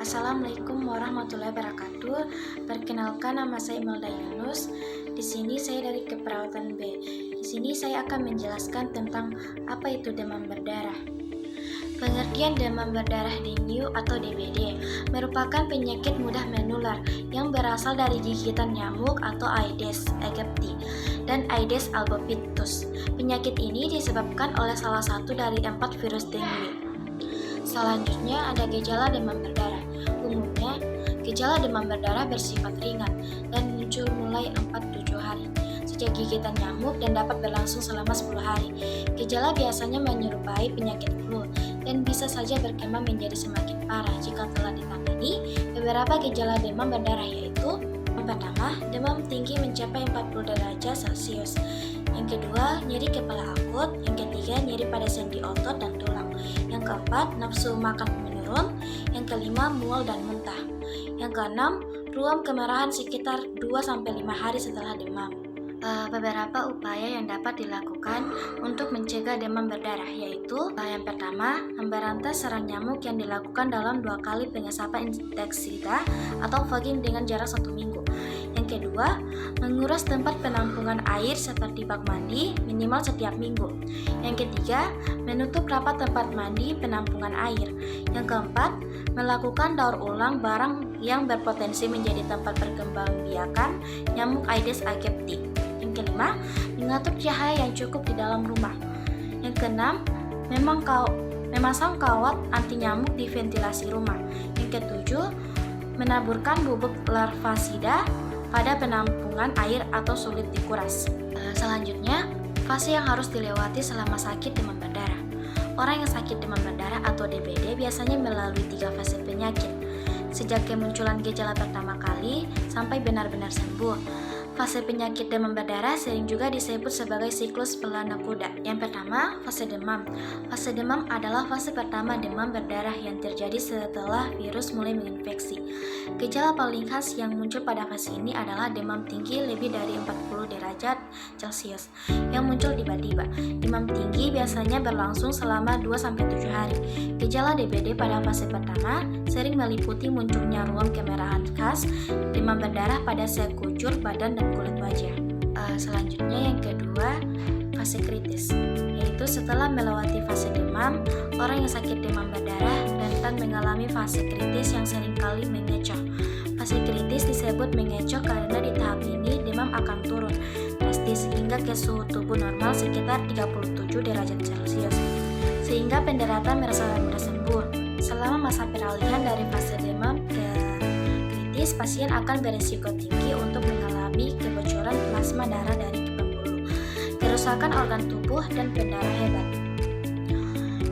Assalamualaikum warahmatullahi wabarakatuh. Perkenalkan, nama saya Imelda Yunus. Di sini saya dari keperawatan B. Di sini saya akan menjelaskan tentang apa itu demam berdarah. Pengertian demam berdarah dengue atau DBD merupakan penyakit mudah menular yang berasal dari gigitan nyamuk atau Aedes aegypti dan Aedes albopictus. Penyakit ini disebabkan oleh salah satu dari 4 virus dengue. Selanjutnya ada gejala demam berdarah. Umumnya, gejala demam berdarah bersifat ringan dan muncul mulai 4-7 hari sejak gigitan nyamuk dan dapat berlangsung selama 10 hari. Gejala biasanya menyerupai penyakit flu dan bisa saja berkembang menjadi semakin parah jika telah ditangani. Beberapa gejala demam berdarah yaitu: yang pertama, demam tinggi mencapai 40 derajat Celcius. Yang kedua, nyeri kepala akut. Yang ketiga, nyeri pada sendi otot dan tulang. Yang keempat, nafsu makan menurun. Yang kelima, mual dan muntah. Yang keenam, ruam kemerahan sekitar 2-5 hari setelah demam. Beberapa upaya yang dapat dilakukan untuk mencegah demam berdarah yaitu: yang pertama, memberantas sarang nyamuk yang dilakukan dalam 2 kali pengesapan insektisida atau fogging dengan jarak 1 minggu. Yang kedua, menguras tempat penampungan air seperti bak mandi minimal setiap minggu. Yang ketiga, menutup rapat tempat mandi penampungan air. Yang keempat, melakukan daur ulang barang yang berpotensi menjadi tempat perkembangbiakan nyamuk Aedes aegypti. Yang kelima, mengatur cahaya yang cukup di dalam rumah. Yang keenam, memasang kawat anti nyamuk di ventilasi rumah. Yang ketujuh, menaburkan bubuk larvasida pada penampungan air atau sulit dikuras. Selanjutnya, fase yang harus dilewati selama sakit demam berdarah. Orang yang sakit demam berdarah atau DBD biasanya melalui 3 fase penyakit, sejak kemunculan gejala pertama kali sampai benar-benar sembuh. Fase penyakit demam berdarah sering juga disebut sebagai siklus pelana kuda. Yang pertama, fase demam. Fase demam adalah fase pertama demam berdarah yang terjadi setelah virus mulai menginfeksi. Gejala paling khas yang muncul pada fase ini adalah demam tinggi lebih dari 40 derajat Celcius yang muncul tiba-tiba. Demam tinggi biasanya berlangsung selama 2-7 hari. Gejala DBD pada fase pertama sering meliputi munculnya ruam kemerahan khas, demam berdarah pada sekujur badan dan kulit wajah. Selanjutnya yang kedua, fase kritis, yaitu setelah melewati fase demam, orang yang sakit demam berdarah rentan mengalami fase kritis yang seringkali mengecoh. Fase kritis disebut mengecoh karena di tahap ini demam akan turun drastis hingga ke suhu tubuh normal sekitar 37 derajat Celcius, sehingga penderita merasa mudah sembuh. Selama masa peralihan dari fase demam ke kritis, pasien akan beresiko tinggi untuk mengalami kebocoran plasma darah dari pembuluh, kerusakan organ tubuh, dan pendarahan hebat.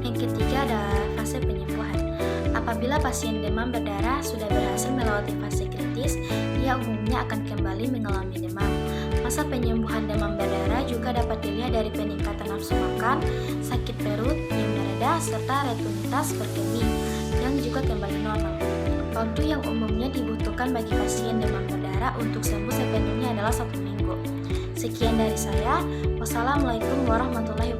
Yang ketiga ada fase penyembuhan. Apabila pasien demam berdarah sudah berhasil melewati fase kritis, ia umumnya akan kembali mengalami demam. Masa penyembuhan demam berdarah juga dapat dilihat dari peningkatan nafsu makan, sakit perut yang mereda, serta rutinitas berkemi yang juga kembali normal. Waktu yang umumnya dibutuhkan bagi pasien demam berdarah untuk sembuh sepenuhnya adalah 1 minggu. Sekian dari saya. Wassalamualaikum warahmatullahi wabarakatuh.